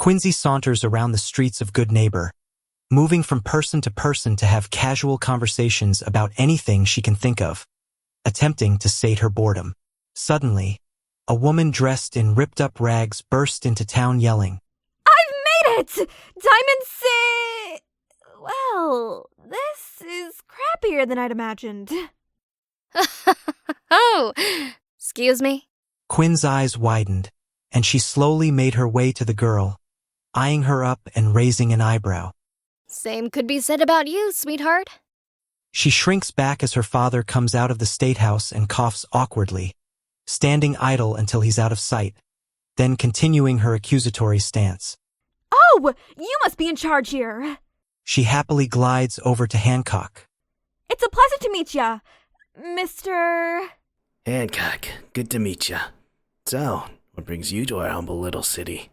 Quinzi saunters around the streets of Good Neighbor, moving from person to person to have casual conversations about anything she can think of, attempting to sate her boredom. Suddenly, a woman dressed in ripped-up rags burst into town yelling, "I've made it! Well, this is crappier than I'd imagined." Oh, excuse me? Quinn's eyes widened, and she slowly made her way to the girl, eyeing her up and raising an eyebrow. Same could be said about you, sweetheart. She shrinks back as her father comes out of the State House and coughs awkwardly, standing idle until he's out of sight, then continuing her accusatory stance. "Oh, you must be in charge here." She happily glides over to Hancock. "It's a pleasure to meet ya, Mr. Hancock, good to meet ya. So, what brings you to our humble little city?"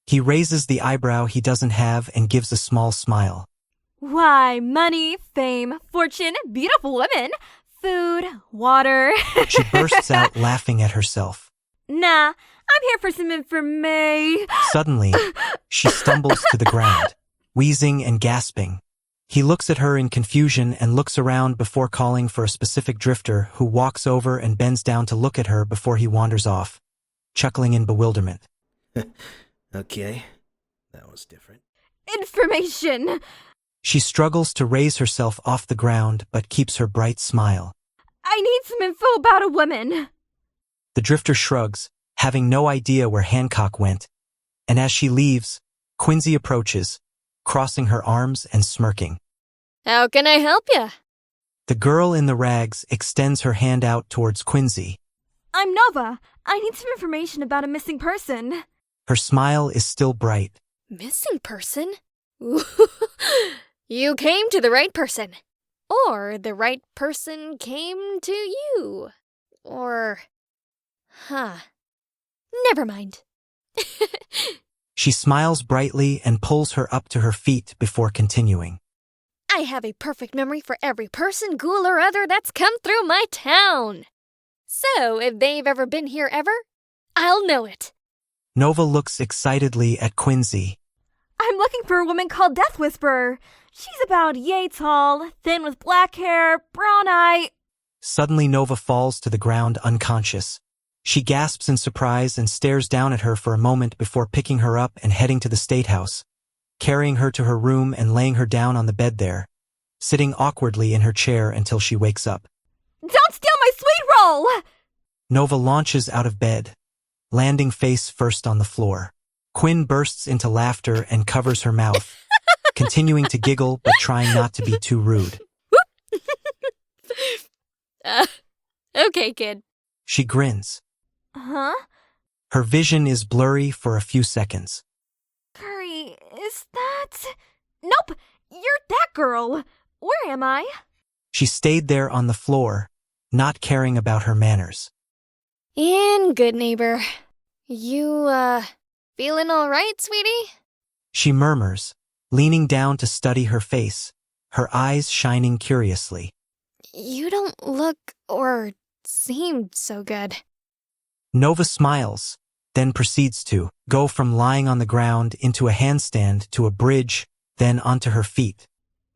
He raises the eyebrow he doesn't have and gives a small smile. "Why, money, fame, fortune, beautiful women, food, water." She bursts out laughing at herself. "Nah, I'm here for some information." Suddenly, she stumbles to the ground, wheezing and gasping. He looks at her in confusion and looks around before calling for a specific drifter who walks over and bends down to look at her before he wanders off, chuckling in bewilderment. Okay, that was different. "Information." She struggles to raise herself off the ground but keeps her bright smile. "I need some info about a woman." The drifter shrugs, having no idea where Hancock went, and as she leaves, Quinzi approaches, crossing her arms and smirking. How can I help ya? The girl in the rags extends her hand out towards Quinzi. "I'm Nova. I need some information about a missing person." Her smile is still bright. Missing person? You came to the right person. Or the right person came to you. Or... Never mind. She smiles brightly and pulls her up to her feet before continuing. I have a perfect memory for every person, ghoul or other, that's come through my town. So, if they've ever been here ever, I'll know it. Nova looks excitedly at Quinzi. "I'm looking for a woman called Death Whisperer. She's about yay tall, thin with black hair, brown eye." Suddenly Nova falls to the ground unconscious. She gasps in surprise and stares down at her for a moment before picking her up and heading to the State House, carrying her to her room and laying her down on the bed there, sitting awkwardly in her chair until she wakes up. "Don't steal my sweet roll!" Nova launches out of bed, landing face first on the floor. Quinn bursts into laughter and covers her mouth, continuing to giggle but trying not to be too rude. Okay, kid. She grins. Huh? Her vision is blurry for a few seconds. "Curry, is that..." "Nope, you're that girl. Where am I?" She stayed there on the floor, not caring about her manners. In Good Neighbor. You, feeling all right, sweetie? She murmurs, leaning down to study her face, her eyes shining curiously. You don't look or seem so good. Nova smiles, then proceeds to go from lying on the ground into a handstand to a bridge, then onto her feet.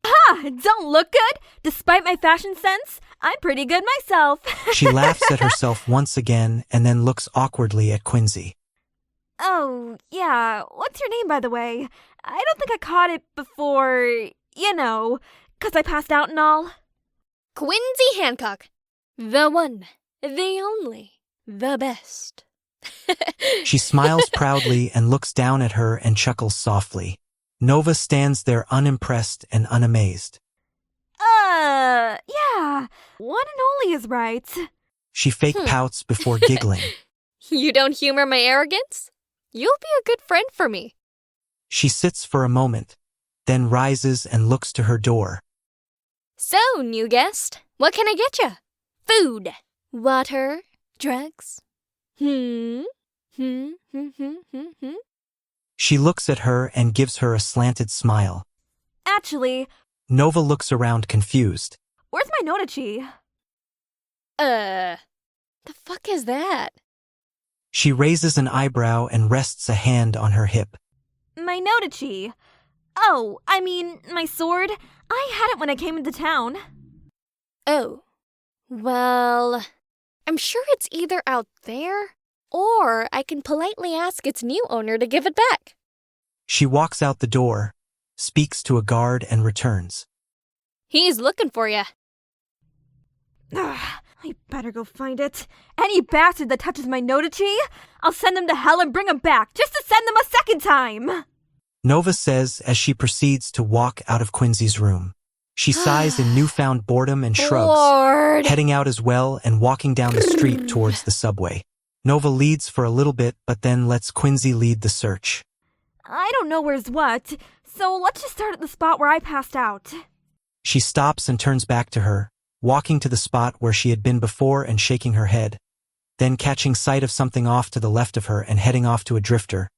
"Ha! Don't look good? Despite my fashion sense, I'm pretty good myself." She laughs at herself once again and then looks awkwardly at Quinzi. "Oh, yeah. What's your name, by the way? I don't think I caught it before, 'cause I passed out and all." Quinzi Hancock. The one, the only, the best. She smiles proudly and looks down at her and chuckles softly. Nova stands there unimpressed and unamazed. Yeah. One and only is right." She fake pouts before giggling. You don't humor my arrogance? You'll be a good friend for me. She sits for a moment, then rises and looks to her door. So, new guest, what can I get ya? Food, water, drugs? She looks at her and gives her a slanted smile. "Actually, Nova looks around confused. where's my notichi?" The fuck is that? She raises an eyebrow and rests a hand on her hip. My notichi. Oh, I mean, my sword. I had it when I came into town. Oh. Well, I'm sure it's either out there, or I can politely ask its new owner to give it back. She walks out the door, speaks to a guard, and returns. He's looking for you. I better go find it. Any bastard that touches my notichi, I'll send them to hell and bring them back, just to send them a second time. Nova says as she proceeds to walk out of Quincy's room. She sighs in newfound boredom and shrugs, Bored. heading out as well and walking down the street towards the subway. Nova leads for a little bit, but then lets Quincy lead the search. I don't know where's what, so let's just start at the spot where I passed out. She stops and turns back to her, walking to the spot where she had been before and shaking her head, then catching sight of something off to the left of her and heading off to a drifter,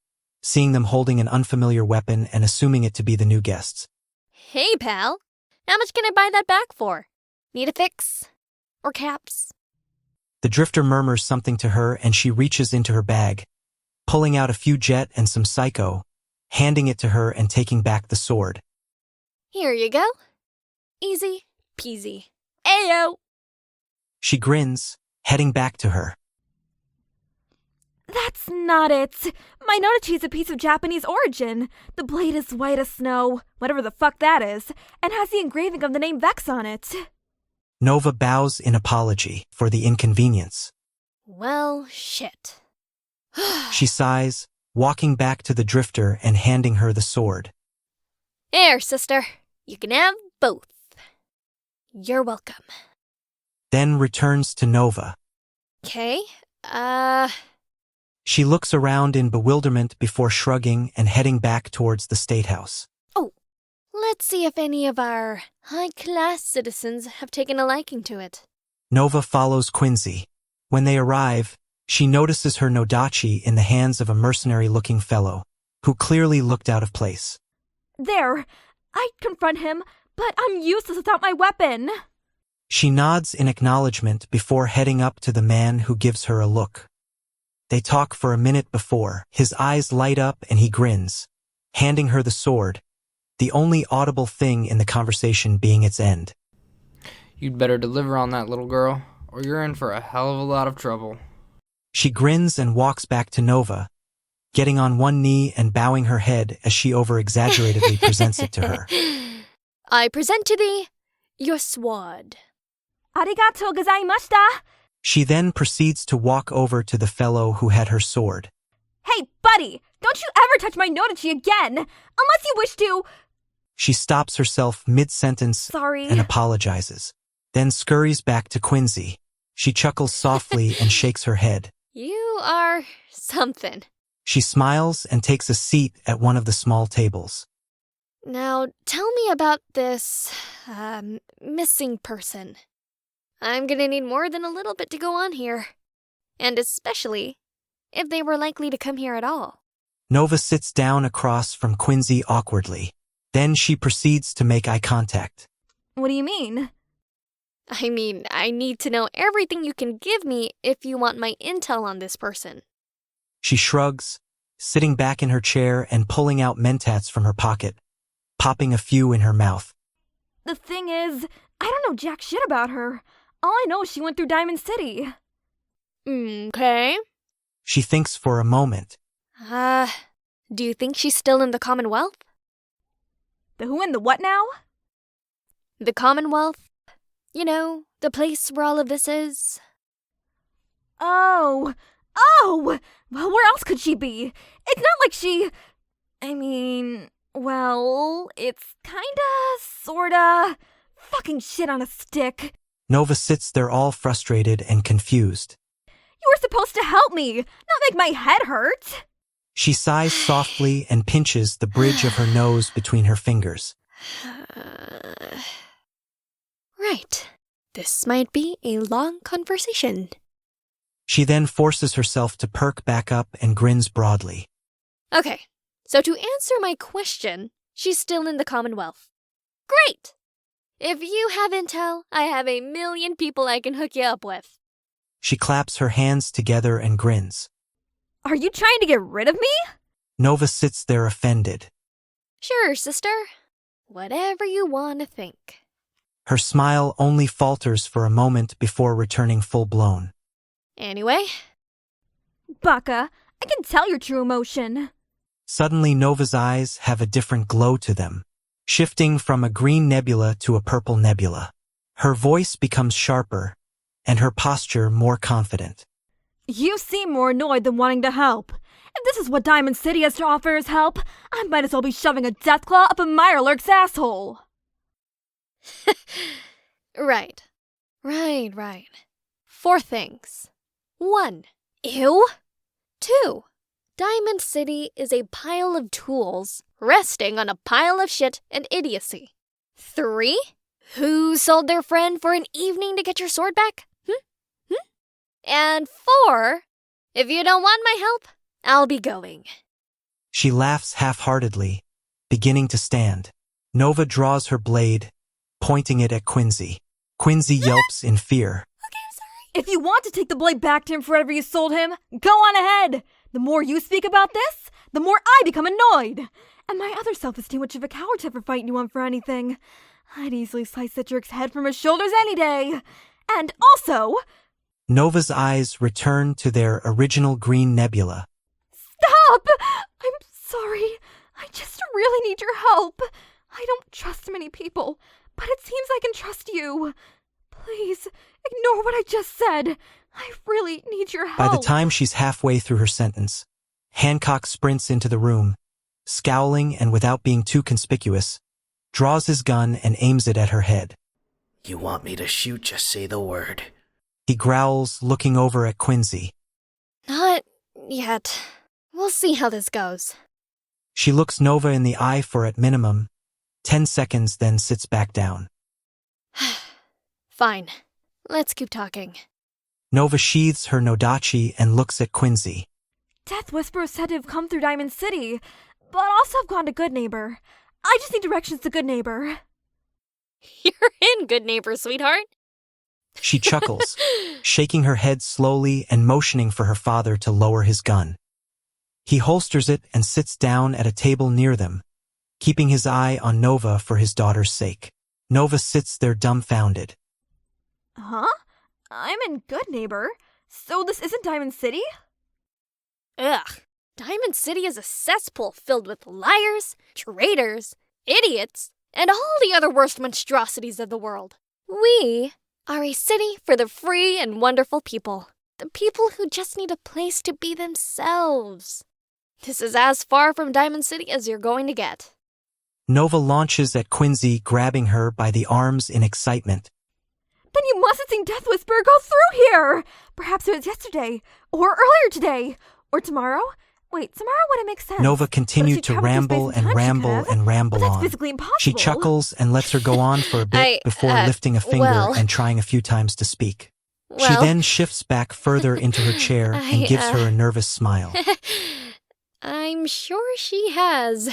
seeing them holding an unfamiliar weapon and assuming it to be the new guests. Hey, pal. How much can I buy that back for? Need a fix? Or caps? The drifter murmurs something to her and she reaches into her bag, pulling out a few jet and some psycho, handing it to her and taking back the sword. Here you go. Easy peasy. Ayo! She grins, heading back to her. That's not it. My notichi is a piece of Japanese origin. The blade is white as snow, whatever the fuck that is, and has the engraving of the name Vex on it. Nova bows in apology for the inconvenience. Well, shit. She sighs, walking back to the drifter and handing her the sword. Here, sister. You can have both. You're welcome. Then returns to Nova. Okay, She looks around in bewilderment before shrugging and heading back towards the State House. let's see if any of our high-class citizens have taken a liking to it. Nova follows Quincy. When they arrive, she notices her nodachi in the hands of a mercenary-looking fellow, who clearly looked out of place. There! I'd confront him, but I'm useless without my weapon! She nods in acknowledgement before heading up to the man who gives her a look. They talk for a minute before his eyes light up and he grins, handing her the sword, the only audible thing in the conversation being its end. You'd better deliver on that, little girl, or you're in for a hell of a lot of trouble. She grins and walks back to Nova, getting on one knee and bowing her head as she over-exaggeratedly presents it to her. I present to thee your sword. Arigatou gozaimashita! She then proceeds to walk over to the fellow who had her sword. Hey, buddy! Don't you ever touch my nodachi again! Unless you wish to... She stops herself mid-sentence Sorry. and apologizes, then scurries back to Quincy. She chuckles softly and shakes her head. You are something. She smiles and takes a seat at one of the small tables. Now, tell me about this, missing person. I'm gonna need more than a little bit to go on here. And especially if they were likely to come here at all. Nova sits down across from Quincy awkwardly. Then she proceeds to make eye contact. What do you mean? I mean, I need to know everything you can give me if you want my intel on this person. She shrugs, sitting back in her chair and pulling out mentats from her pocket, popping a few in her mouth. The thing is, I don't know jack shit about her. All I know is she went through Diamond City. Okay. She thinks for a moment. Do you think she's still in the Commonwealth? The who and the what now? The Commonwealth? You know, the place where all of this is. Oh! Well, where else could she be? It's not like she... I mean, well, it's kinda, sorta... fucking shit on a stick. Nova sits there all frustrated and confused. You were supposed to help me, not make my head hurt. She sighs softly and pinches the bridge of her nose between her fingers. Right. This might be a long conversation. She then forces herself to perk back up and grins broadly. Okay, so to answer my question, she's still in the Commonwealth. Great! If you have intel, I have 1,000,000 people I can hook you up with. She claps her hands together and grins. Are you trying to get rid of me? Nova sits there offended. Sure, sister. Whatever you want to think. Her smile only falters for a moment before returning full-blown. Anyway, Baka, I can tell your true emotion. Suddenly Nova's eyes have a different glow to them, shifting from a green nebula to a purple nebula. Her voice becomes sharper, and her posture more confident. You seem more annoyed than wanting to help. If this is what Diamond City has to offer as help, I might as well be shoving a deathclaw up a Mirelurk's asshole. right. 4 things. 1. Ew. 2. Diamond City is a pile of tools resting on a pile of shit and idiocy. 3. Who sold their friend for an evening to get your sword back? And 4. If you don't want my help, I'll be going. She laughs half-heartedly, beginning to stand. Nova draws her blade, pointing it at Quinzi. Quinzi yelps in fear. If you want to take the blade back to him for whatever you sold him, go on ahead. The more you speak about this, the more I become annoyed. And my other self is too much of a coward to ever fight anyone for anything. I'd easily slice that jerk's head from his shoulders any day. And also... Nova's eyes return to their original green nebula. Stop! I'm sorry. I just really need your help. I don't trust many people, but it seems I can trust you. Please, ignore what I just said. I really need your help. By the time she's halfway through her sentence, Hancock sprints into the room, scowling and without being too conspicuous, draws his gun and aims it at her head. You want me to shoot? Just say the word. He growls, looking over at Quinzi. Not yet. We'll see how this goes. She looks Nova in the eye for at minimum 10 seconds, then sits back down. Fine. Let's keep talking. Nova sheathes her Nodachi and looks at Quinzi. Death Whisperer is said to have come through Diamond City, but also have gone to Good Neighbor. I just need directions to Good Neighbor. You're in, Good Neighbor, sweetheart. She chuckles, shaking her head slowly and motioning for her father to lower his gun. He holsters it and sits down at a table near them, keeping his eye on Nova for his daughter's sake. Nova sits there dumbfounded. Huh? I'm in Good Neighbor? So this isn't Diamond City? Ugh. Diamond City is a cesspool filled with liars, traitors, idiots, and all the other worst monstrosities of the world. We are a city for the free and wonderful people. The people who just need a place to be themselves. This is as far from Diamond City as you're going to get. Nova launches at Quinzi, grabbing her by the arms in excitement. Then you must have seen Death Whisperer go through here! Perhaps it was yesterday, or earlier today, or tomorrow? Wait, tomorrow wouldn't make sense. Nova continued to ramble and ramble and ramble but that's on. physically impossible. She chuckles and lets her go on for a bit before lifting a finger and trying a few times to speak. She then shifts back further into her chair and gives her a nervous smile. I'm sure she has.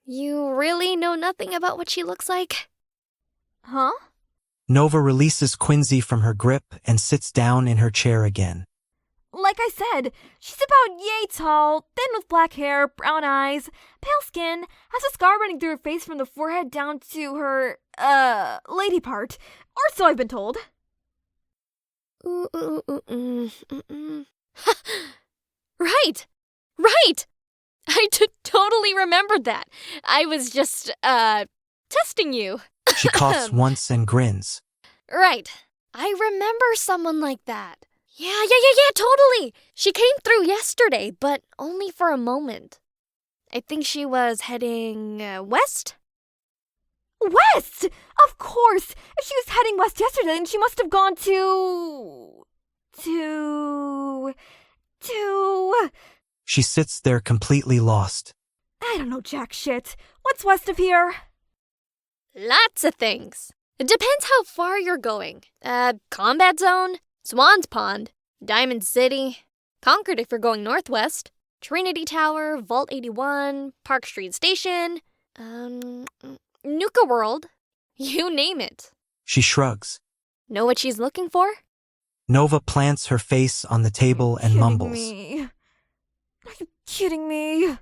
You really know nothing about what she looks like? Huh? Nova releases Quinzi from her grip and sits down in her chair again. Like I said, she's about yay tall, thin with black hair, brown eyes, pale skin, has a scar running through her face from the forehead down to her, lady part. Or so I've been told. Right! I totally remembered that. I was just, testing you. She coughs once and grins. Right. I remember someone like that. Yeah, totally. She came through yesterday, but only for a moment. I think she was heading west? West! Of course! If she was heading west yesterday, then she must have gone to... She sits there completely lost. I don't know jack shit. What's west of here? Lots of things. It depends how far you're going. Combat Zone, Swan's Pond, Diamond City, Concord if you're going northwest, Trinity Tower, Vault 81, Park Street Station, Nuka World, you name it. She shrugs. Know what she's looking for? Nova plants her face on the table and mumbles. Me. Are you kidding me?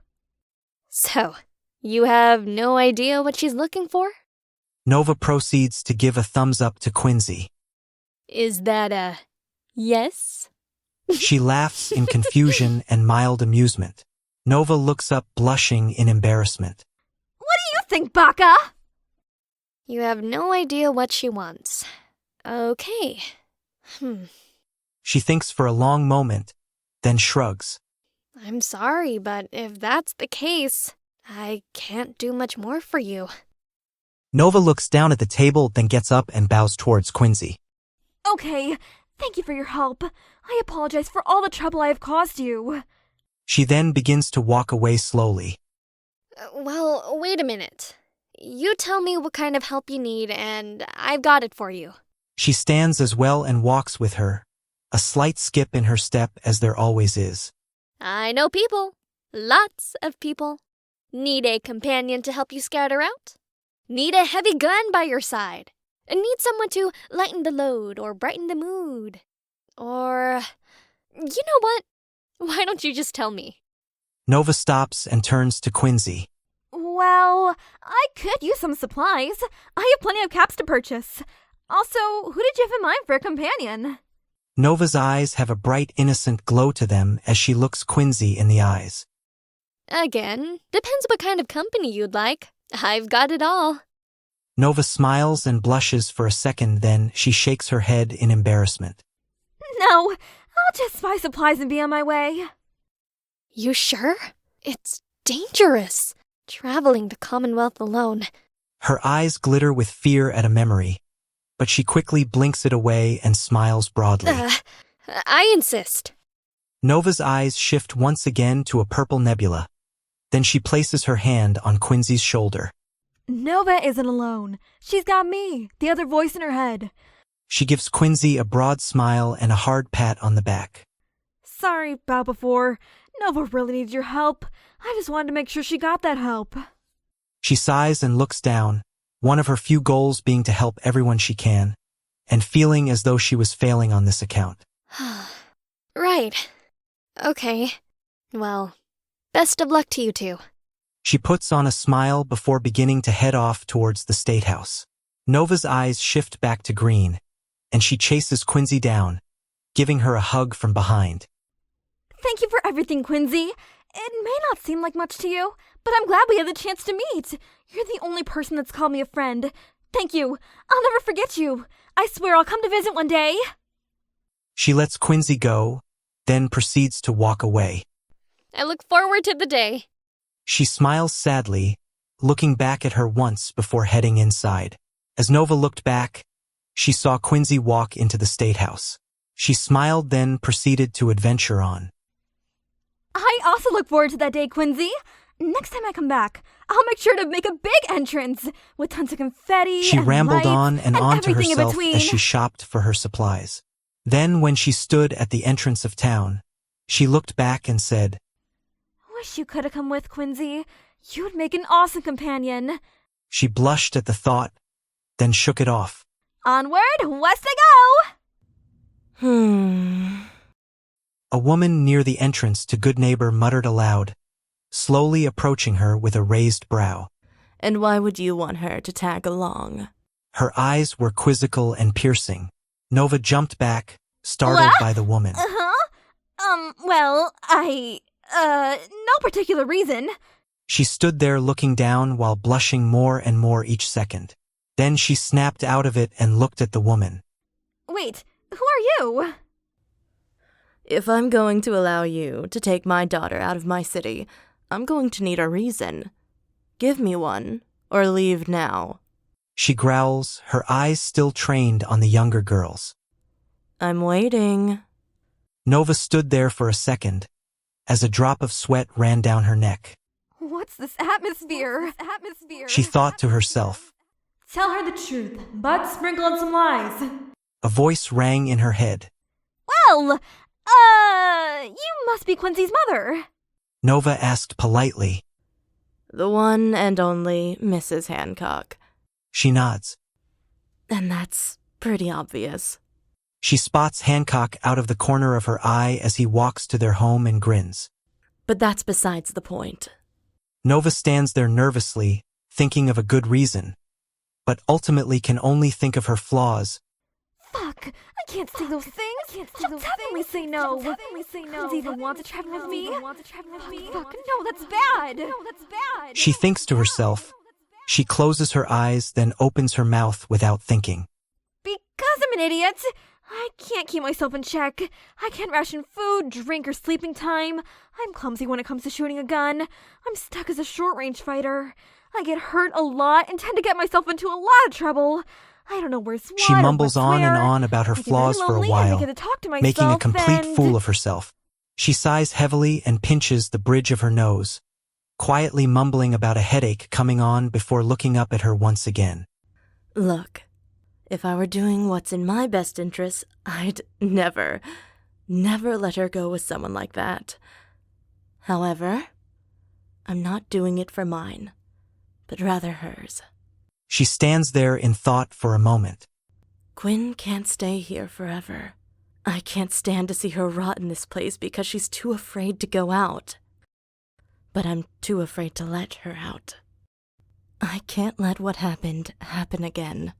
So, you have no idea what she's looking for? Nova proceeds to give a thumbs up to Quinzi. Is that a yes? She laughs in confusion and mild amusement. Nova looks up blushing in embarrassment. What do you think, Baka? You have no idea what she wants. Okay. She thinks for a long moment, then shrugs. I'm sorry, but if that's the case, I can't do much more for you. Nova looks down at the table, then gets up and bows towards Quinzi. Okay, thank you for your help. I apologize for all the trouble I have caused you. She then begins to walk away slowly. Well, wait a minute. You tell me what kind of help you need, and I've got it for you. She stands as well and walks with her, a slight skip in her step as there always is. I know people. Lots of people. Need a companion to help you scout her out? Need a heavy gun by your side? Need someone to lighten the load or brighten the mood? Or, you know what? Why don't you just tell me? Nova stops and turns to Quinzi. Well, I could use some supplies. I have plenty of caps to purchase. Also, who did you have in mind for a companion? Nova's eyes have a bright, innocent glow to them as she looks Quinzi in the eyes. Again, depends what kind of company you'd like. I've got it all. Nova smiles and blushes for a second, then she shakes her head in embarrassment. No, I'll just buy supplies and be on my way. You sure? It's dangerous. Traveling the Commonwealth alone. Her eyes glitter with fear at a memory, but she quickly blinks it away and smiles broadly. I insist. Nova's eyes shift once again to a purple nebula. Then she places her hand on Quinzi's shoulder. Nova isn't alone. She's got me, the other voice in her head. She gives Quinzi a broad smile and a hard pat on the back. Sorry about before. Nova really needs your help. I just wanted to make sure she got that help. She sighs and looks down, one of her few goals being to help everyone she can, and feeling as though she was failing on this account. Right. Okay. Well, best of luck to you two. She puts on a smile before beginning to head off towards the State House. Nova's eyes shift back to green, and she chases Quinzi down, giving her a hug from behind. Thank you for everything, Quinzi. It may not seem like much to you, but I'm glad we had the chance to meet. You're the only person that's called me a friend. Thank you. I'll never forget you. I swear I'll come to visit one day. She lets Quinzi go, then proceeds to walk away. I look forward to the day. She smiles sadly, looking back at her once before heading inside. As Nova looked back, she saw Quinzi walk into the State House. She smiled, then proceeded to adventure on. I also look forward to that day, Quinzi. Next time I come back, I'll make sure to make a big entrance with tons of confetti. She and rambled lights on and on to everything in herself between. as she shopped for her supplies. Then, when she stood at the entrance of town, she looked back and said, Wish you could have come with, Quinzi. You'd make an awesome companion. She blushed at the thought, then shook it off. Onward, west I go! A woman near the entrance to Good Neighbor muttered aloud, slowly approaching her with a raised brow. And why would you want her to tag along? Her eyes were quizzical and piercing. Nova jumped back, startled by the woman. Well, no particular reason. She stood there looking down while blushing more and more each second. Then she snapped out of it and looked at the woman. Wait, who are you? If I'm going to allow you to take my daughter out of my city, I'm going to need a reason. Give me one, or leave now. She growls, her eyes still trained on the younger girls. I'm waiting. Nova stood there for a second, as a drop of sweat ran down her neck. What's this atmosphere? She thought to herself. Tell her the truth, but sprinkle in some lies. A voice rang in her head. Well, you must be Quincy's mother. Nova asked politely. The one and only Mrs. Hancock. She nods. And that's pretty obvious. She spots Hancock out of the corner of her eye as he walks to their home and grins. But that's besides the point. Nova stands there nervously, thinking of a good reason, but ultimately can only think of her flaws. Fuck, I can't say those things. She'll definitely say no. Does he even want to travel with me? Fuck, no, that's bad. She thinks to herself. She closes her eyes, then opens her mouth without thinking. Because I'm an idiot. I can't keep myself in check. I can't ration food, drink, or sleeping time. I'm clumsy when it comes to shooting a gun. I'm stuck as a short-range fighter. I get hurt a lot and tend to get myself into a lot of trouble. I don't know where's what. She mumbles or on where. and on about her I get flaws very for a lonely while, and I get to talk to myself making a complete and... fool of herself. She sighs heavily and pinches the bridge of her nose, quietly mumbling about a headache coming on before looking up at her once again. Look, if I were doing what's in my best interest, I'd never let her go with someone like that. However, I'm not doing it for mine, but rather hers. She stands there in thought for a moment. Quinn can't stay here forever. I can't stand to see her rot in this place because she's too afraid to go out. But I'm too afraid to let her out. I can't let what happened happen again.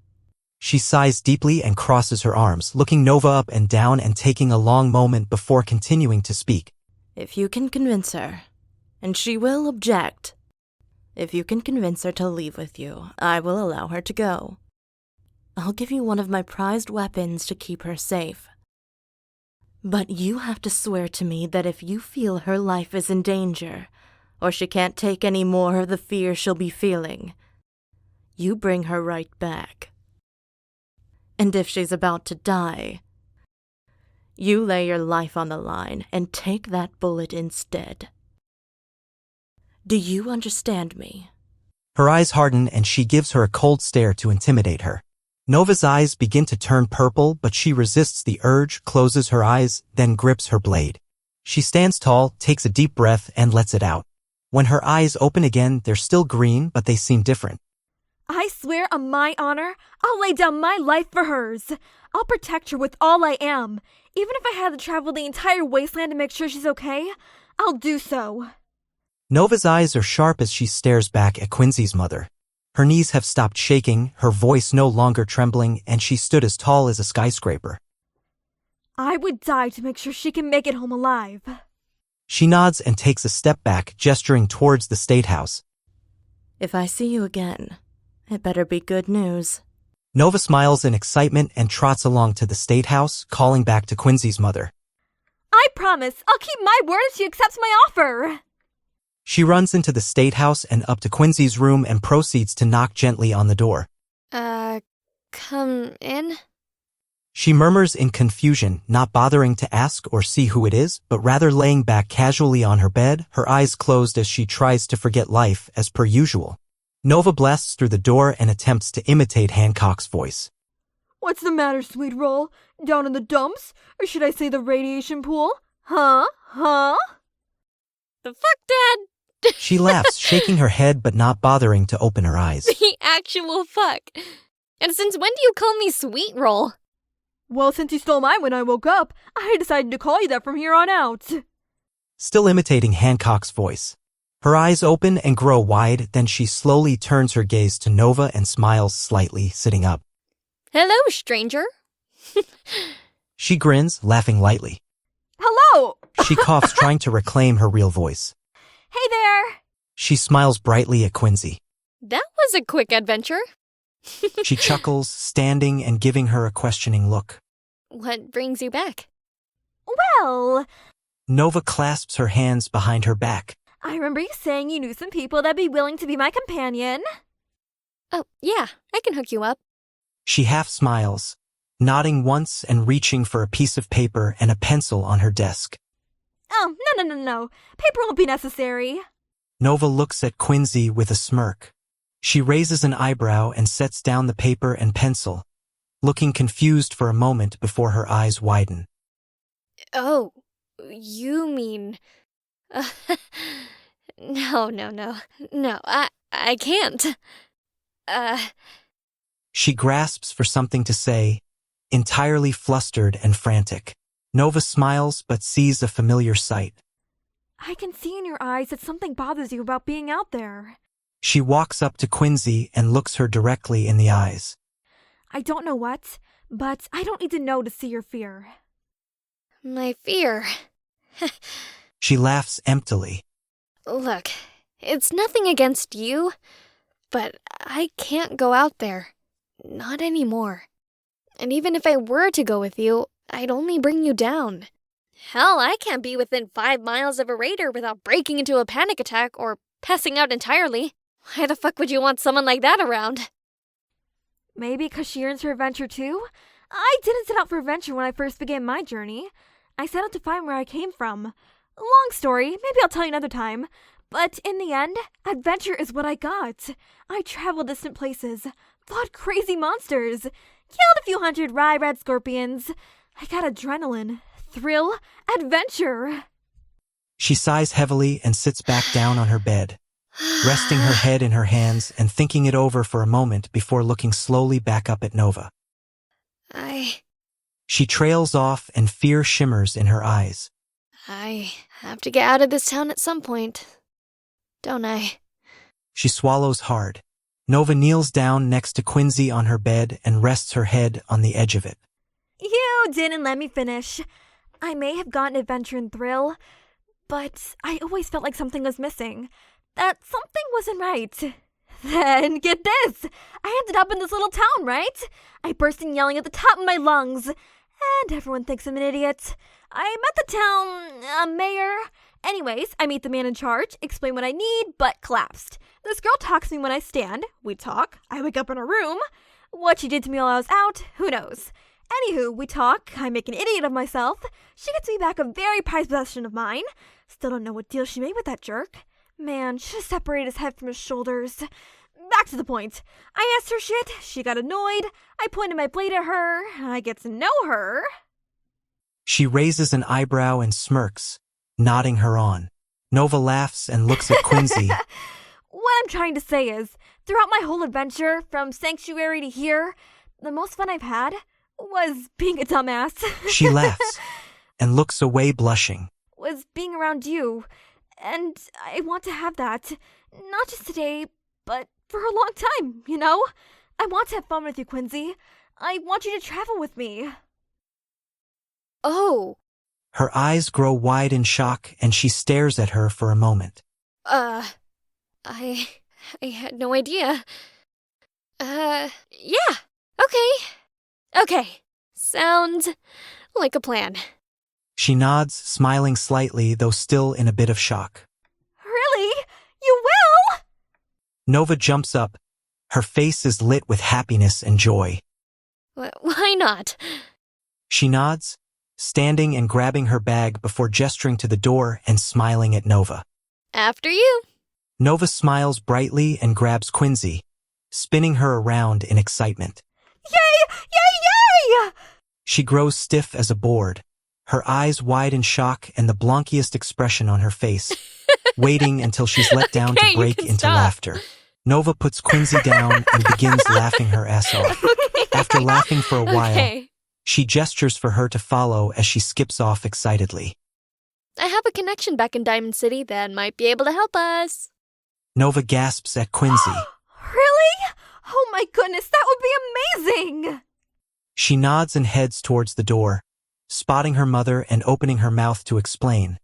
She sighs deeply and crosses her arms, looking Nova up and down and taking a long moment before continuing to speak. If you can convince her, and she will object, if you can convince her to leave with you, I will allow her to go. I'll give you one of my prized weapons to keep her safe. But you have to swear to me that if you feel her life is in danger, or she can't take any more of the fear she'll be feeling, you bring her right back. And if she's about to die, you lay your life on the line and take that bullet instead. Do you understand me? Her eyes harden and she gives her a cold stare to intimidate her. Nova's eyes begin to turn purple, but she resists the urge, closes her eyes, then grips her blade. She stands tall, takes a deep breath, and lets it out. When her eyes open again, they're still green, but they seem different. I swear on my honor, I'll lay down my life for hers. I'll protect her with all I am. Even if I had to travel the entire wasteland to make sure she's okay, I'll do so. Nova's eyes are sharp as she stares back at Quincy's mother. Her knees have stopped shaking, her voice no longer trembling, and she stood as tall as a skyscraper. I would die to make sure she can make it home alive. She nods and takes a step back, gesturing towards the State House. If I see you again, it better be good news. Nova smiles in excitement and trots along to the State House, calling back to Quincy's mother. I promise, I'll keep my word if she accepts my offer. She runs into the State House and up to Quincy's room and proceeds to knock gently on the door. Come in? She murmurs in confusion, not bothering to ask or see who it is, but rather laying back casually on her bed, her eyes closed as she tries to forget life as per usual. Nova blasts through the door and attempts to imitate Hancock's voice. What's the matter, sweet roll? Down in the dumps? Or should I say the radiation pool? Huh? The fuck, Dad? She laughs, shaking her head but not bothering to open her eyes. The actual fuck. And since when do you call me Sweet Roll? Well, since you stole mine when I woke up, I decided to call you that from here on out. Still imitating Hancock's voice. Her eyes open and grow wide, then she slowly turns her gaze to Nova and smiles slightly, sitting up. Hello, stranger. She grins, laughing lightly. Hello! She coughs, trying to reclaim her real voice. Hey there! She smiles brightly at Quincy. That was a quick adventure. She chuckles, standing and giving her a questioning look. What brings you back? Well, Nova clasps her hands behind her back. I remember you saying you knew some people that'd be willing to be my companion. Oh, yeah, I can hook you up. She half smiles, nodding once and reaching for a piece of paper and a pencil on her desk. Oh, no. Paper won't be necessary. Nova looks at Quincy with a smirk. She raises an eyebrow and sets down the paper and pencil, looking confused for a moment before her eyes widen. Oh, you mean... No, I can't. She grasps for something to say, entirely flustered and frantic. Nova smiles but sees a familiar sight. I can see in your eyes that something bothers you about being out there. She walks up to Quinzi and looks her directly in the eyes. I don't know what, but I don't need to know to see your fear. My fear. She laughs emptily. Look, it's nothing against you, but I can't go out there. Not anymore. And even if I were to go with you, I'd only bring you down. Hell, I can't be within 5 miles of a raider without breaking into a panic attack or passing out entirely. Why the fuck would you want someone like that around? Maybe because she yearns for adventure too? I didn't set out for adventure when I first began my journey. I set out to find where I came from. Long story, maybe I'll tell you another time. But in the end, adventure is what I got. I traveled distant places, fought crazy monsters, killed a few hundred red scorpions. I got adrenaline, thrill, adventure. She sighs heavily and sits back down on her bed, resting her head in her hands and thinking it over for a moment before looking slowly back up at Nova. She trails off and fear shimmers in her eyes. I have to get out of this town at some point, don't I? She swallows hard. Nova kneels down next to Quinzi on her bed and rests her head on the edge of it. You didn't let me finish. I may have gotten adventure and thrill, but I always felt like something was missing. That something wasn't right. Then, get this! I ended up in this little town, right? I burst in yelling at the top of my lungs. And everyone thinks I'm an idiot. I met the town mayor. Anyways, I meet the man in charge, explain what I need, but collapsed. This girl talks to me when I stand. We talk. I wake up in a room. What she did to me while I was out, who knows? Anywho, we talk. I make an idiot of myself. She gets me back a very prized possession of mine. Still don't know what deal she made with that jerk. Man, should have separated his head from his shoulders. Back to the point. I asked her shit. She got annoyed. I pointed my blade at her. I get to know her. She raises an eyebrow and smirks, nodding her on. Nova laughs and looks at Quinzi. What I'm trying to say is, throughout my whole adventure, from Sanctuary to here, the most fun I've had was being a dumbass. She laughs and looks away blushing. Was being around you. And I want to have that. Not just today, but for a long time, you know? I want to have fun with you, Quinzi. I want you to travel with me. Oh. Her eyes grow wide in shock and she stares at her for a moment. I had no idea. Yeah. Okay. Sounds like a plan. She nods, smiling slightly, though still in a bit of shock. Really? You will? Nova jumps up. Her face is lit with happiness and joy. Why not? She nods, standing and grabbing her bag before gesturing to the door and smiling at Nova. After you. Nova smiles brightly and grabs Quinzi, spinning her around in excitement. Yay! Yay! Yay! She grows stiff as a board, her eyes wide in shock and the blonkiest expression on her face, waiting until she's let down to break into laughter. Nova puts Quinzi down and begins laughing her ass off. After laughing for a while, she gestures for her to follow as she skips off excitedly. I have a connection back in Diamond City that might be able to help us. Nova gasps at Quinzi. Really? Oh my goodness, that would be amazing! She nods and heads towards the door, spotting her mother and opening her mouth to explain.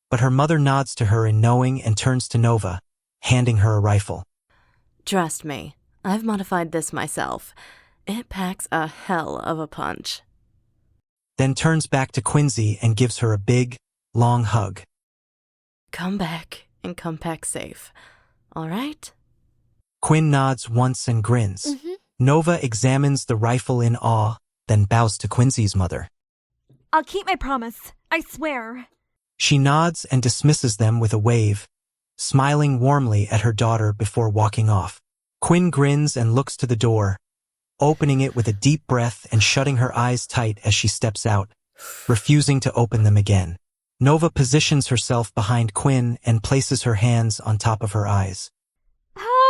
But her mother nods to her in knowing and turns to Nova, handing her a rifle. Trust me, I've modified this myself. It packs a hell of a punch. Then turns back to Quinzi and gives her a big, long hug. Come back and come back safe, all right? Quinn nods once and grins. Nova examines the rifle in awe, then bows to Quinzi's mother. I'll keep my promise. I swear. She nods and dismisses them with a wave, smiling warmly at her daughter before walking off. Quinn grins and looks to the door, opening it with a deep breath and shutting her eyes tight as she steps out, refusing to open them again. Nova positions herself behind Quinn and places her hands on top of her eyes.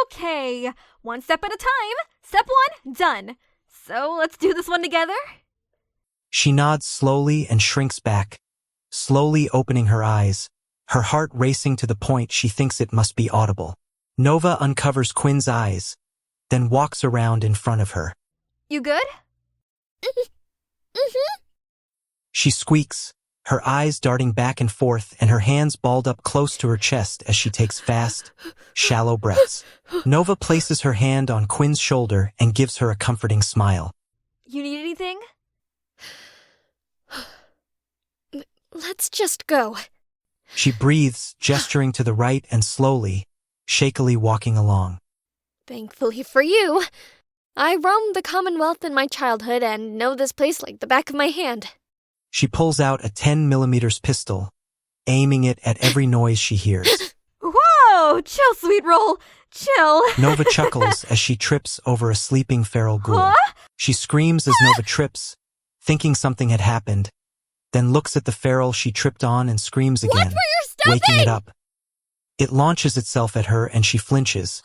Okay, one step at a time. Step one, done. So let's do this one together? She nods slowly and shrinks back, slowly opening her eyes, her heart racing to the point she thinks it must be audible. Nova uncovers Quinn's eyes, then walks around in front of her. You good? She squeaks, her eyes darting back and forth and her hands balled up close to her chest as she takes fast, shallow breaths. Nova places her hand on Quinn's shoulder and gives her a comforting smile. You need anything? Let's just go. She breathes, gesturing to the right and slowly, shakily walking along. Thankfully for you, I roamed the Commonwealth in my childhood and know this place like the back of my hand. She pulls out a 10mm pistol, aiming it at every noise she hears. Whoa! Chill, sweet roll! Chill! Nova chuckles as she trips over a sleeping feral ghoul. Huh? She screams as Nova trips, thinking something had happened, then looks at the feral she tripped on and screams again, Watch where you're waking stepping! it up. It launches itself at her and she flinches.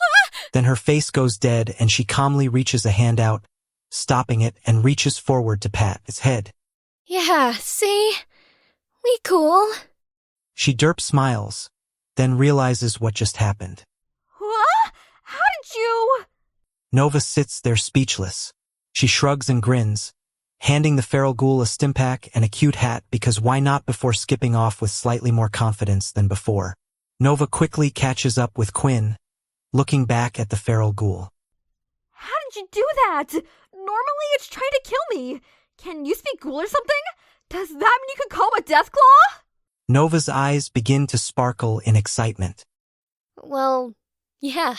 Then her face goes dead and she calmly reaches a hand out, stopping it and reaches forward to pat its head. Yeah, see? We cool. She derp smiles, then realizes what just happened. What? How did you? Nova sits there speechless. She shrugs and grins, handing the feral ghoul a stimpack and a cute hat because why not before skipping off with slightly more confidence than before. Nova quickly catches up with Quinn, looking back at the feral ghoul. How did you do that? Normally it's trying to kill me. Can you speak ghoul or something? Does that mean you could call him a Deathclaw? Nova's eyes begin to sparkle in excitement. Well, yeah.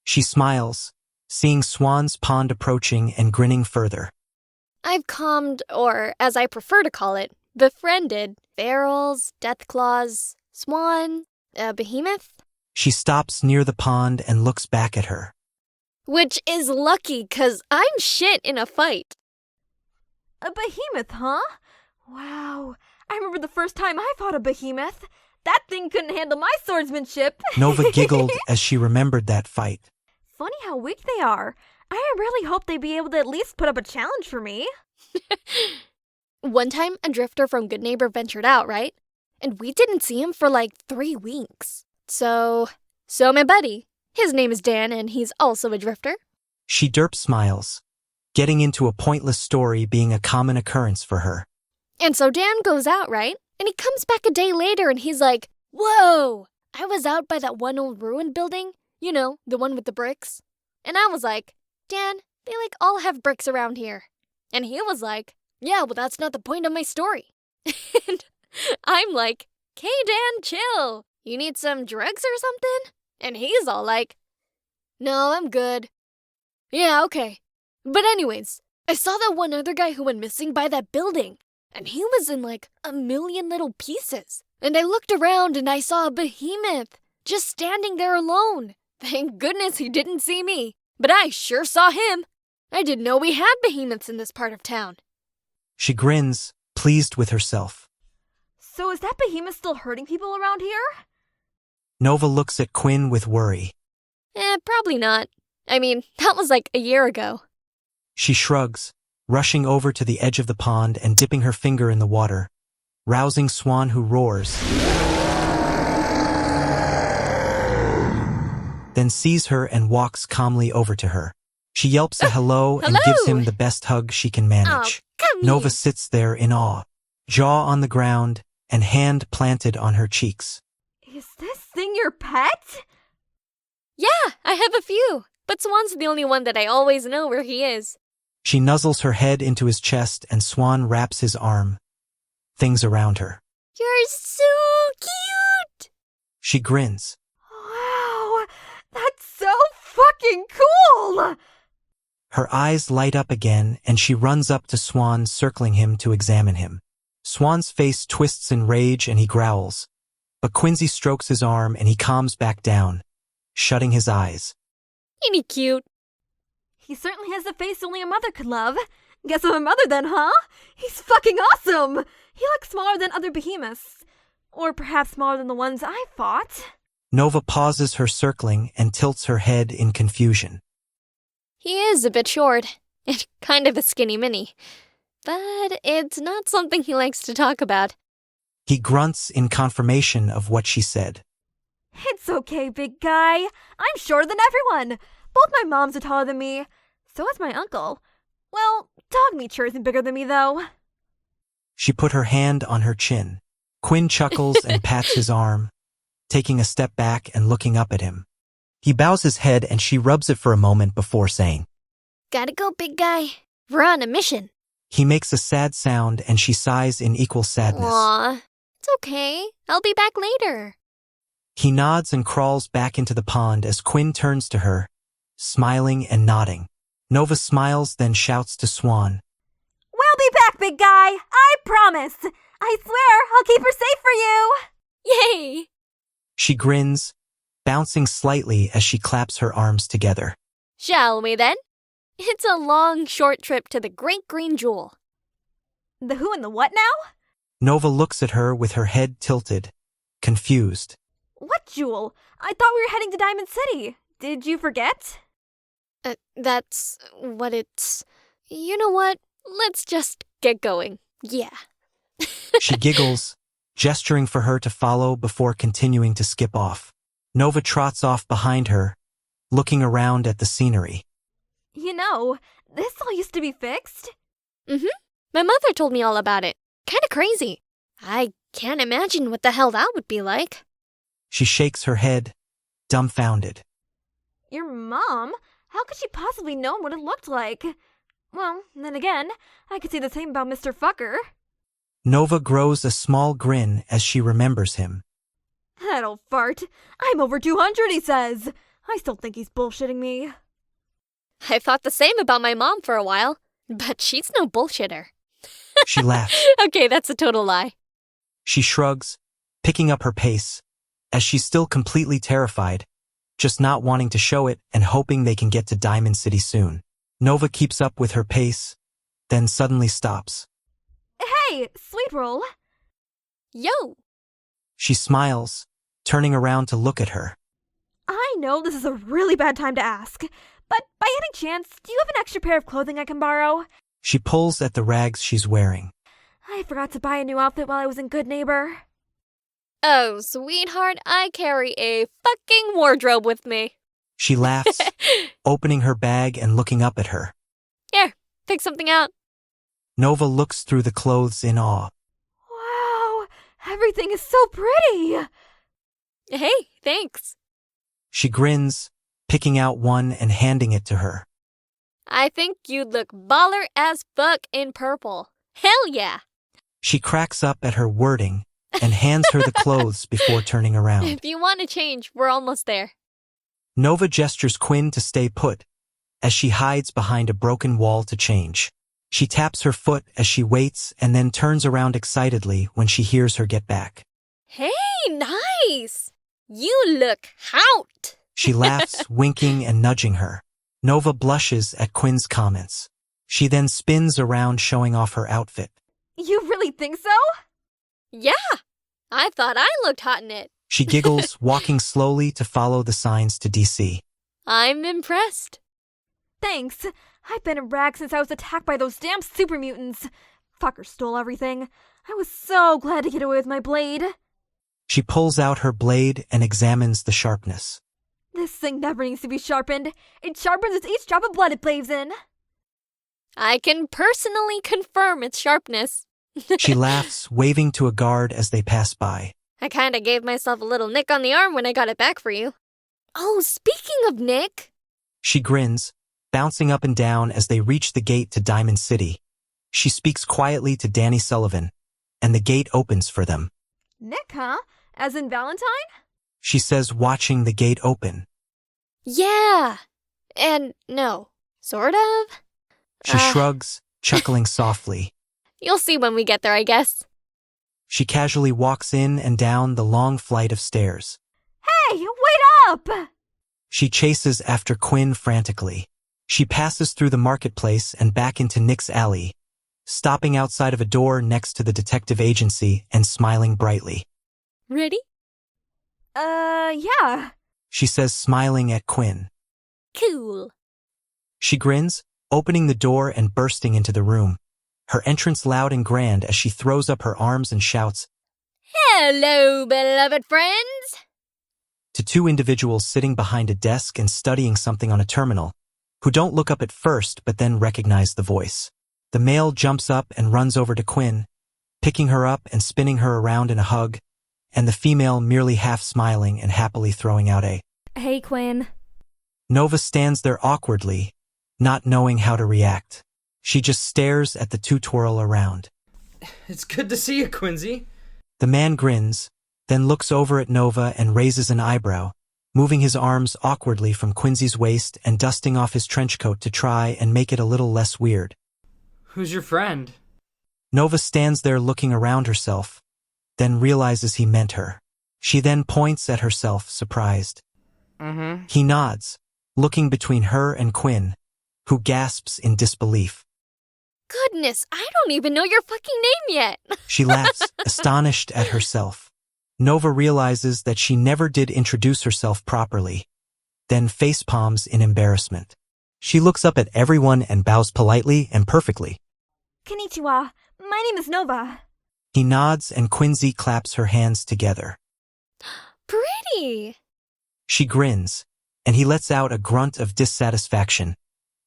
She smiles, seeing Swan's pond approaching and grinning further. I've calmed, or as I prefer to call it, befriended ferals, deathclaws, swan, behemoth. She stops near the pond and looks back at her. Which is lucky, 'cause I'm shit in a fight. A behemoth, huh? Wow. I remember the first time I fought a behemoth. That thing couldn't handle my swordsmanship. Nova giggled as she remembered that fight. Funny how weak they are. I really hope they'd be able to at least put up a challenge for me. One time, a drifter from Good Neighbor ventured out, right? And we didn't see him for like 3 weeks. So my buddy, his name is Dan, and he's also a drifter. She derp smiles, getting into a pointless story being a common occurrence for her. And so Dan goes out, right? And he comes back a day later and he's like, "Whoa! I was out by that one old ruined building. You know, the one with the bricks." And I was like, "Dan, they like all have bricks around here." And he was like, "Yeah, well that's not the point of my story." And I'm like, "Okay, Dan, chill. You need some drugs or something?" And he's all like, "No, I'm good." Yeah, okay. But anyways, I saw that one other guy who went missing by that building. And he was in like 1,000,000 little pieces. And I looked around and I saw a behemoth just standing there alone. Thank goodness he didn't see me. But I sure saw him. I didn't know we had behemoths in this part of town. She grins, pleased with herself. So is that behemoth still hurting people around here? Nova looks at Quinn with worry. Probably not. I mean, that was like a year ago. She shrugs, rushing over to the edge of the pond and dipping her finger in the water, rousing Swan who roars, then sees her and walks calmly over to her. She yelps a hello and gives him the best hug she can manage. Come Nova here. sits there in awe, jaw on the ground and hand planted on her cheeks. Is this thing your pet? Yeah, I have a few. But Swan's the only one that I always know where he is. She nuzzles her head into his chest and Swan wraps his arm, things around her. You're so cute! She grins. Wow, that's so fucking cool! Her eyes light up again and she runs up to Swan, circling him to examine him. Swan's face twists in rage and he growls, but Quinzi strokes his arm and he calms back down, shutting his eyes. Ain't he cute? He certainly has the face only a mother could love. Guess I'm a mother then, huh? He's fucking awesome! He looks smaller than other behemoths. Or perhaps smaller than the ones I fought. Nova pauses her circling and tilts her head in confusion. He is a bit short, and kind of a skinny mini. But it's not something he likes to talk about. He grunts in confirmation of what she said. It's okay, big guy. I'm shorter than everyone. Both my moms are taller than me. So is my uncle. Well, dog meat sure isn't bigger than me, though. She put her hand on her chin. Quinn chuckles and pats his arm, taking a step back and looking up at him. He bows his head and she rubs it for a moment before saying, Gotta go, big guy. We're on a mission. He makes a sad sound and she sighs in equal sadness. Aw, it's okay. I'll be back later. He nods and crawls back into the pond as Quinn turns to her, smiling and nodding. Nova smiles, then shouts to Swan. We'll be back, big guy. I promise. I swear I'll keep her safe for you. Yay! She grins, bouncing slightly as she claps her arms together. Shall we then? It's a long, short trip to the Great Green Jewel. The who and the what now? Nova looks at her with her head tilted, confused. What jewel? I thought we were heading to Diamond City. Did you forget? That's what it's... You know what? Let's just get going. Yeah. She giggles, gesturing for her to follow before continuing to skip off. Nova trots off behind her, looking around at the scenery. You know, this all used to be fixed. Mm-hmm. My mother told me all about it. Kinda crazy. I can't imagine what the hell that would be like. She shakes her head, dumbfounded. Your mom? How could she possibly know what it looked like? Well, then again, I could say the same about Mr. Fucker. Nova grows a small grin as she remembers him. That old fart. I'm over 200, he says. I still think he's bullshitting me. I thought the same about my mom for a while, but she's no bullshitter. She laughs. Okay, that's a total lie. She shrugs, picking up her pace, as she's still completely terrified, just not wanting to show it and hoping they can get to Diamond City soon. Nova keeps up with her pace, then suddenly stops. Hey, Sweet Roll. Yo! She smiles, turning around to look at her. I know this is a really bad time to ask, but by any chance, do you have an extra pair of clothing I can borrow? She pulls at the rags she's wearing. I forgot to buy a new outfit while I was in Good Neighbor. Oh, sweetheart, I carry a fucking wardrobe with me. She laughs, opening her bag and looking up at her. Here, pick something out. Nova looks through the clothes in awe. Wow, everything is so pretty. Hey, thanks. She grins, picking out one and handing it to her. I think you'd look baller as fuck in purple. Hell yeah. She cracks up at her wording and hands her the clothes before turning around. If you want to change, we're almost there. Nova gestures Quinn to stay put as she hides behind a broken wall to change. She taps her foot as she waits and then turns around excitedly when she hears her get back. Hey, nice. You look hot. She laughs, winking and nudging her. Nova blushes at Quinn's comments. She then spins around showing off her outfit. You really think so? Yeah, I thought I looked hot in it. She giggles, walking slowly to follow the signs to DC. I'm impressed. Thanks. I've been a rag since I was attacked by those damn super mutants. Fucker stole everything. I was so glad to get away with my blade. She pulls out her blade and examines the sharpness. This thing never needs to be sharpened. It sharpens with each drop of blood it bathes in. I can personally confirm its sharpness. She laughs, waving to a guard as they pass by. I kinda gave myself a little nick on the arm when I got it back for you. Oh, speaking of nick... She grins, bouncing up and down as they reach the gate to Diamond City. She speaks quietly to Danny Sullivan, and the gate opens for them. Nick, huh? As in Valentine? She says, watching the gate open. Yeah. And no. Sort of. She shrugs, chuckling softly. You'll see when we get there, I guess. She casually walks in and down the long flight of stairs. Hey, wait up! She chases after Quinn frantically. She passes through the marketplace and back into Nick's alley, stopping outside of a door next to the detective agency and smiling brightly. Ready? Yeah. She says, smiling at Quinn. Cool. She grins, opening the door and bursting into the room, her entrance loud and grand as she throws up her arms and shouts, Hello, beloved friends! To two individuals sitting behind a desk and studying something on a terminal, who don't look up at first but then recognize the voice. The male jumps up and runs over to Quinn, picking her up and spinning her around in a hug, and the female merely half smiling and happily throwing out a Hey, Quinn. Nova stands there awkwardly, not knowing how to react. She just stares at the two twirl around. It's good to see you, Quinzi. The man grins, then looks over at Nova and raises an eyebrow, moving his arms awkwardly from Quincy's waist and dusting off his trench coat to try and make it a little less weird. Who's your friend? Nova stands there looking around herself, then realizes he meant her. She then points at herself, surprised. He nods, looking between her and Quinn, who gasps in disbelief. Goodness, I don't even know your fucking name yet. She laughs, astonished at herself. Nova realizes that she never did introduce herself properly, then facepalms in embarrassment. She looks up at everyone and bows politely and perfectly. Konnichiwa. My name is Nova. He nods and Quincy claps her hands together. Pretty. She grins, and he lets out a grunt of dissatisfaction,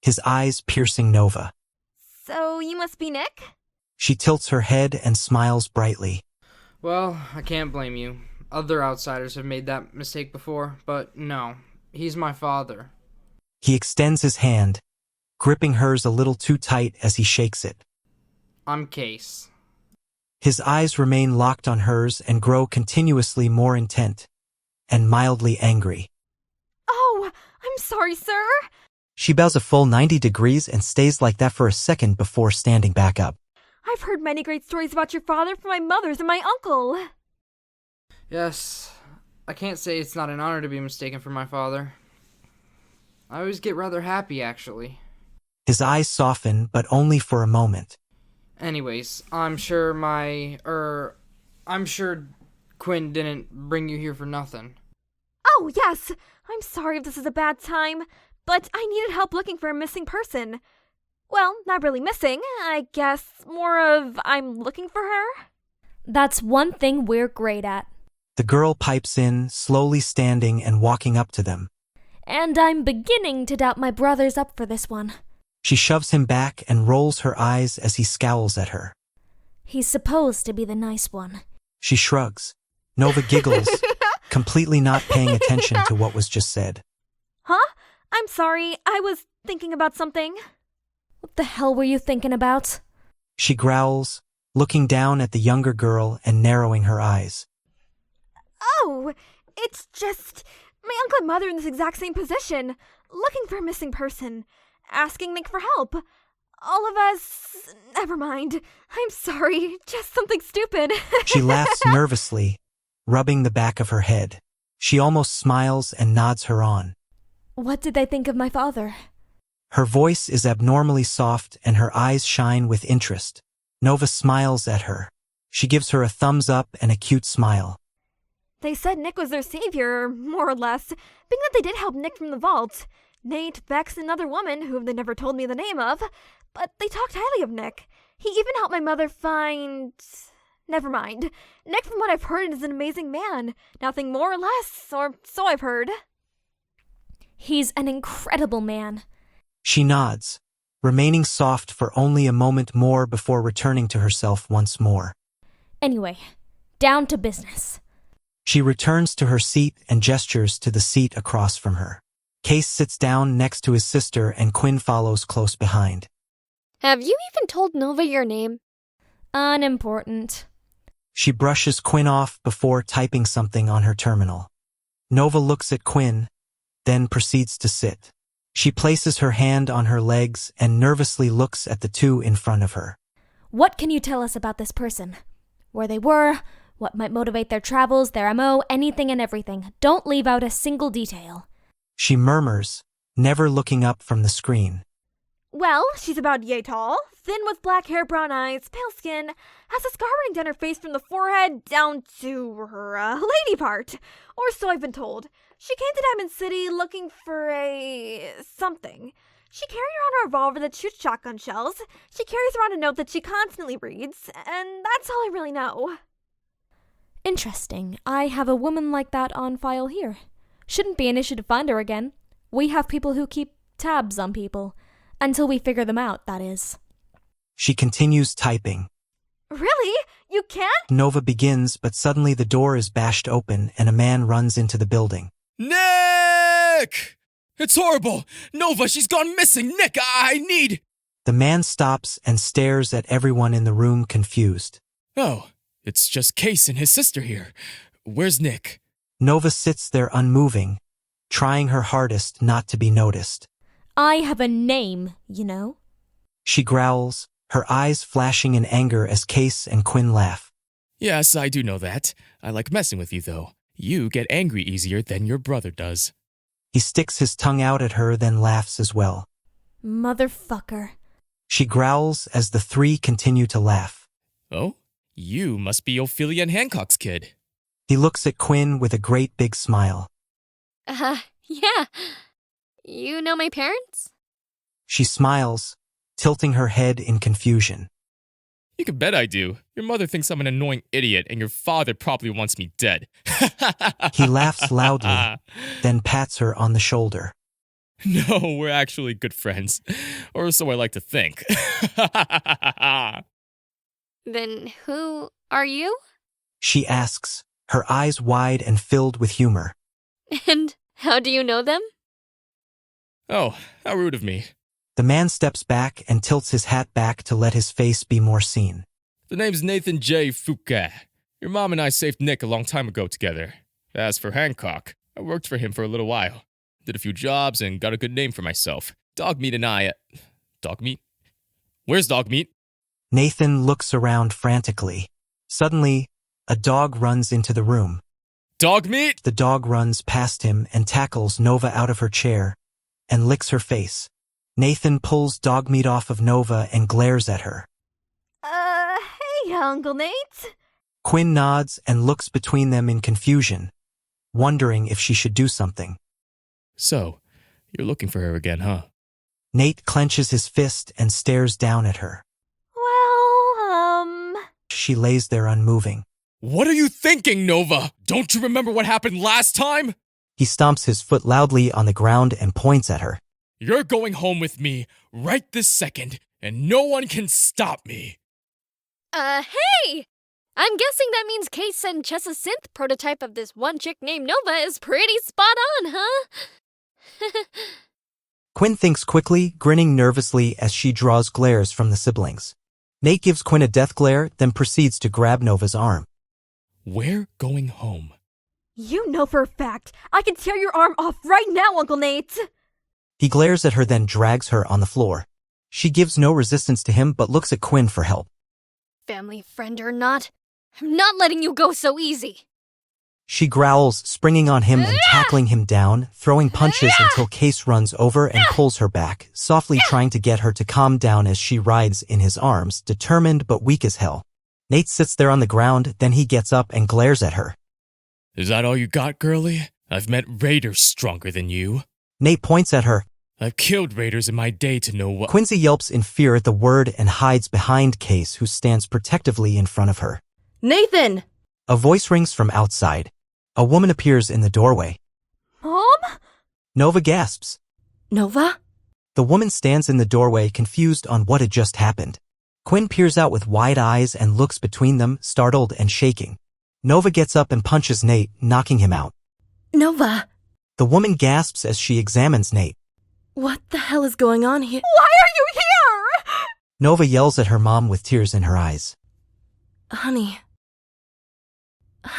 his eyes piercing Nova. So you must be Nick? She tilts her head and smiles brightly. Well, I can't blame you. Other outsiders have made that mistake before, but no, he's my father. He extends his hand, gripping hers a little too tight as he shakes it. I'm Case. His eyes remain locked on hers and grow continuously more intent and mildly angry. Oh, I'm sorry, sir. She bows a full 90 degrees and stays like that for a second before standing back up. I've heard many great stories about your father from my mother's and my uncle. Yes, I can't say it's not an honor to be mistaken for my father. I always get rather happy, actually. His eyes soften, but only for a moment. Anyways, I'm sure Quinn didn't bring you here for nothing. Oh, yes. I'm sorry if this is a bad time, but I needed help looking for a missing person. Well, not really missing. I guess more of I'm looking for her. That's one thing we're great at. The girl pipes in, slowly standing and walking up to them. And I'm beginning to doubt my brother's up for this one. She shoves him back and rolls her eyes as he scowls at her. He's supposed to be the nice one. She shrugs. Nova giggles, completely not paying attention to what was just said. Huh? I'm sorry. I was thinking about something. What the hell were you thinking about? She growls, looking down at the younger girl and narrowing her eyes. Oh, it's just my uncle and mother in this exact same position, looking for a missing person, asking Nick for help. All of us... Never mind. I'm sorry. Just something stupid. She laughs nervously, rubbing the back of her head. She almost smiles and nods her on. What did they think of my father? Her voice is abnormally soft and her eyes shine with interest. Nova smiles at her. She gives her a thumbs up and a cute smile. They said Nick was their savior, more or less, being that they did help Nick from the vault. Nate, Bex, and another woman, whom they never told me the name of, but they talked highly of Nick. He even helped my mother find... Never mind. Nick, from what I've heard, is an amazing man. Nothing more or less, or so I've heard. He's an incredible man. She nods, remaining soft for only a moment more before returning to herself once more. Anyway, down to business. She returns to her seat and gestures to the seat across from her. Case sits down next to his sister and Quinn follows close behind. Have you even told Nova your name? Unimportant. She brushes Quinn off before typing something on her terminal. Nova looks at Quinn, then proceeds to sit. She places her hand on her legs and nervously looks at the two in front of her. What can you tell us about this person? Where they were, what might motivate their travels, their MO, anything and everything. Don't leave out a single detail. She murmurs, never looking up from the screen. Well, she's about yay tall, thin with black hair, brown eyes, pale skin, has a scar running down her face from the forehead down to her lady part. Or so I've been told. She came to Diamond City looking for a... something. She carried around a revolver that shoots shotgun shells. She carries around a note that she constantly reads, and that's all I really know. Interesting. I have a woman like that on file here. Shouldn't be an issue to find her again. We have people who keep tabs on people. Until we figure them out, that is. She continues typing. Really? You can't? Nova begins, but suddenly the door is bashed open and a man runs into the building. Nick! It's horrible! Nova, she's gone missing! Nick, I need... The man stops and stares at everyone in the room confused. Oh, it's just Case and his sister here. Where's Nick? Nova sits there unmoving, trying her hardest not to be noticed. I have a name, you know. She growls, her eyes flashing in anger as Case and Quinn laugh. Yes, I do know that. I like messing with you, though. You get angry easier than your brother does. He sticks his tongue out at her, then laughs as well. Motherfucker. She growls as the three continue to laugh. Oh? You must be Ophelia and Hancock's kid. He looks at Quinn with a great big smile. Yeah. You know my parents? She smiles, tilting her head in confusion. You can bet I do. Your mother thinks I'm an annoying idiot, and your father probably wants me dead. He laughs loudly, then pats her on the shoulder. No, we're actually good friends. Or so I like to think. Then who are you? She asks, her eyes wide and filled with humor. And how do you know them? Oh, how rude of me. The man steps back and tilts his hat back to let his face be more seen. The name's Nathan J. Fouquet. Your mom and I saved Nick a long time ago together. As for Hancock, I worked for him for a little while. Did a few jobs and got a good name for myself. Dogmeat and I... Dogmeat? Where's Dogmeat? Nathan looks around frantically. Suddenly, a dog runs into the room. Dogmeat? The dog runs past him and tackles Nova out of her chair and licks her face. Nathan pulls Dogmeat off of Nova and glares at her. Hey, Uncle Nate. Quinn nods and looks between them in confusion, wondering if she should do something. So, you're looking for her again, huh? Nate clenches his fist and stares down at her. Well, She lays there unmoving. What are you thinking, Nova? Don't you remember what happened last time? He stomps his foot loudly on the ground and points at her. You're going home with me right this second, and no one can stop me. Hey! I'm guessing that means Case sent Chess a synth prototype of this one chick named Nova is pretty spot on, huh? Quinn thinks quickly, grinning nervously as she draws glares from the siblings. Nate gives Quinn a death glare, then proceeds to grab Nova's arm. We're going home. you know for a fact I can tear your arm off right now, Uncle Nate. He glares at her, then drags her on the floor. She gives no resistance to him but looks at Quinn for help. Family friend or not, I'm not letting you go so easy. She growls, springing on him and tackling him down, throwing punches until Case runs over and pulls her back, softly trying to get her to calm down as she rides in his arms, determined but weak as hell. Nate sits there on the ground, then he gets up and glares at her. Is that all you got, girlie? I've met raiders stronger than you. Nate points at her. I've killed raiders in my day to know what— Quinzi yelps in fear at the word and hides behind Case, who stands protectively in front of her. Nathan! A voice rings from outside. A woman appears in the doorway. Mom? Nova gasps. Nova? The woman stands in the doorway, confused on what had just happened. Quinn peers out with wide eyes and looks between them, startled and shaking. Nova gets up and punches Nate, knocking him out. Nova! The woman gasps as she examines Nate. What the hell is going on here? Why are you here? Nova yells at her mom with tears in her eyes. Honey.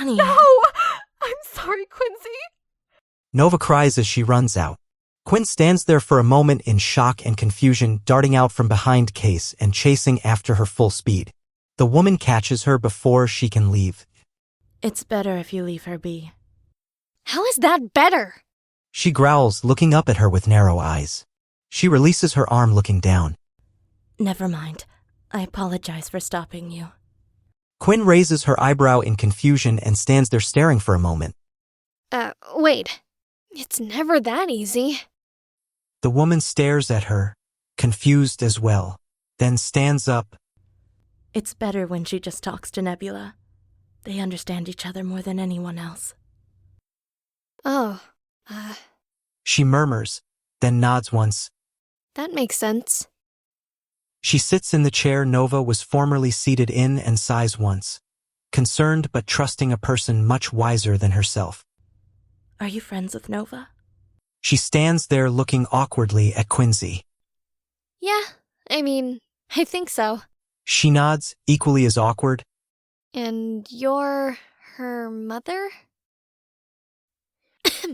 No! I'm sorry, Quincy. Nova cries as she runs out. Quinn stands there for a moment in shock and confusion, darting out from behind Case and chasing after her full speed. The woman catches her before she can leave. It's better if you leave her be. How is that better? She growls, looking up at her with narrow eyes. She releases her arm, looking down. Never mind. I apologize for stopping you. Quinn raises her eyebrow in confusion and stands there staring for a moment. Wait. It's never that easy. The woman stares at her, confused as well, then stands up. It's better when she just talks to Nebula. They understand each other more than anyone else. Oh, She murmurs, then nods once. that makes sense. She sits in the chair Nova was formerly seated in and sighs once, concerned but trusting a person much wiser than herself. Are you friends with Nova? She stands there looking awkwardly at Quinzi. Yeah, I think so. She nods, equally as awkward. And you're her mother?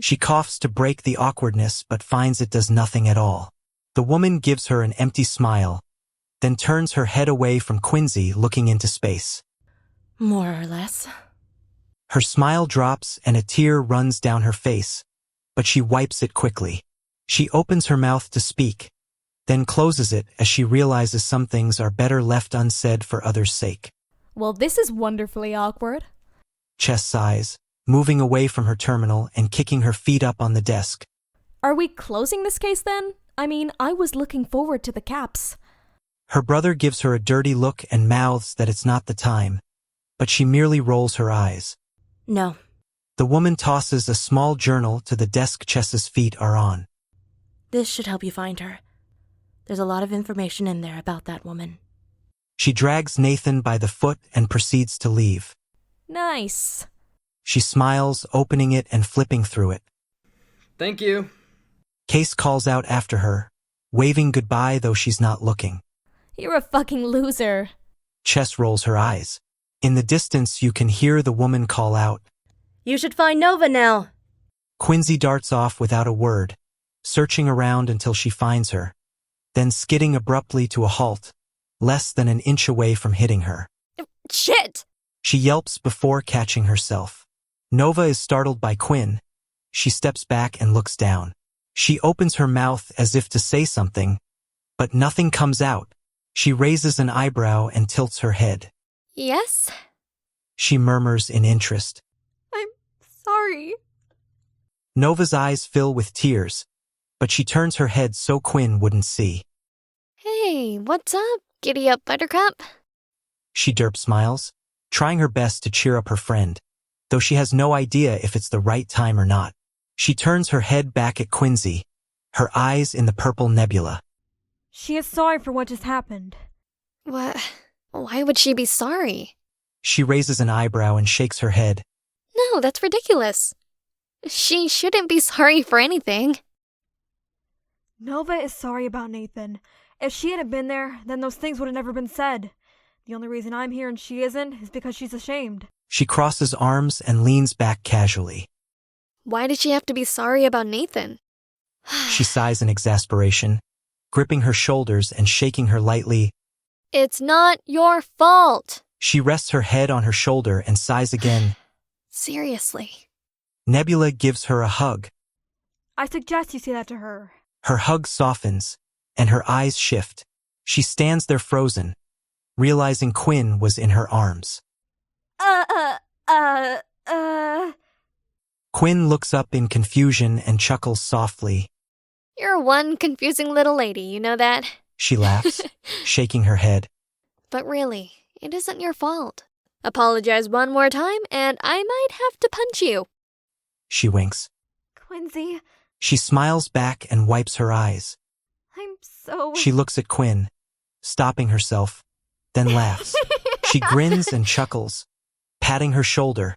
She coughs to break the awkwardness but finds it does nothing at all. The woman gives her an empty smile, then turns her head away from Quinzi looking into space. More or less. Her smile drops and a tear runs down her face, but she wipes it quickly. She opens her mouth to speak, then closes it as she realizes some things are better left unsaid for others' sake. Well, this is wonderfully awkward. Chess sighs, moving away from her terminal and kicking her feet up on the desk. Are we closing this case then? I was looking forward to the caps. Her brother gives her a dirty look and mouths that it's not the time, but she merely rolls her eyes. No. The woman tosses a small journal to the desk Chess's feet are on. This should help you find her. There's a lot of information in there about that woman. She drags Nathan by the foot and proceeds to leave. Nice. She smiles, opening it and flipping through it. Thank you. Case calls out after her, waving goodbye though she's not looking. You're a fucking loser. Chess rolls her eyes. In the distance you can hear the woman call out. You should find Nova now. Quinzi darts off without a word, searching around until she finds her, then skidding abruptly to a halt, less than an inch away from hitting her. Shit! She yelps before catching herself. Nova is startled by Quinn. She steps back and looks down. She opens her mouth as if to say something, but nothing comes out. She raises an eyebrow and tilts her head. Yes? She murmurs in interest. I'm sorry. Nova's eyes fill with tears, but she turns her head so Quinn wouldn't see. Hey, what's up, giddy up buttercup? She derp smiles, trying her best to cheer up her friend, though she has no idea if it's the right time or not. She turns her head back at Quinzi, her eyes in the purple nebula. She is sorry for what just happened. What? Why would she be sorry? She raises an eyebrow and shakes her head. No, that's ridiculous. She shouldn't be sorry for anything. Nova is sorry about Nathan. If she hadn't been there, then those things would have never been said. The only reason I'm here and she isn't is because she's ashamed. She crosses arms and leans back casually. Why did she have to be sorry about Nathan? She sighs in exasperation, gripping her shoulders and shaking her lightly. It's not your fault. She rests her head on her shoulder and sighs again. Seriously. Nebula gives her a hug. I suggest you say that to her. Her hug softens, and her eyes shift. She stands there frozen, realizing Quinn was in her arms. Quinn looks up in confusion and chuckles softly. You're one confusing little lady, you know that? She laughs, shaking her head. But really, it isn't your fault. Apologize one more time, and I might have to punch you. She winks. Quinzi, She smiles back and wipes her eyes. I'm so... She looks at Quinn, stopping herself, then laughs. She grins and chuckles, patting her shoulder.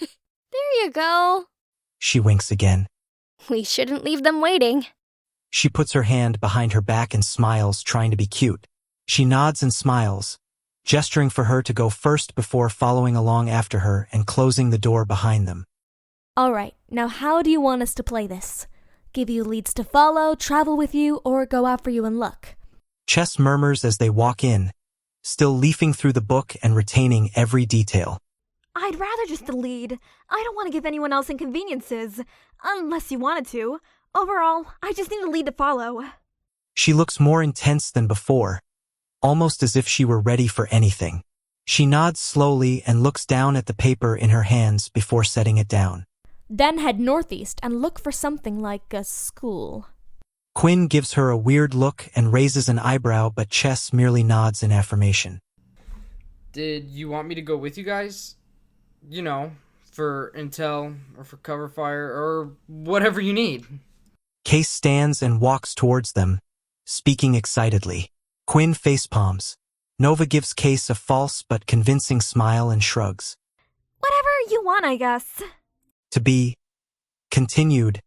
There you go. She winks again. We shouldn't leave them waiting. She puts her hand behind her back and smiles, trying to be cute. She nods and smiles, gesturing for her to go first before following along after her and closing the door behind them. Alright, now how do you want us to play this? Give you leads to follow, travel with you, or go after you and look? Chess murmurs as they walk in, still leafing through the book and retaining every detail. I'd rather just the lead. I don't want to give anyone else inconveniences. Unless you wanted to. Overall, I just need a lead to follow. She looks more intense than before, almost as if she were ready for anything. She nods slowly and looks down at the paper in her hands before setting it down. Then head northeast and look for something like a school. Quinn gives her a weird look and raises an eyebrow, but Chess merely nods in affirmation. Did you want me to go with you guys? You know, for intel or for cover fire or whatever you need. Case stands and walks towards them, speaking excitedly. Quinn facepalms. Nova gives Case a false but convincing smile and shrugs. Whatever you want, I guess. To be continued.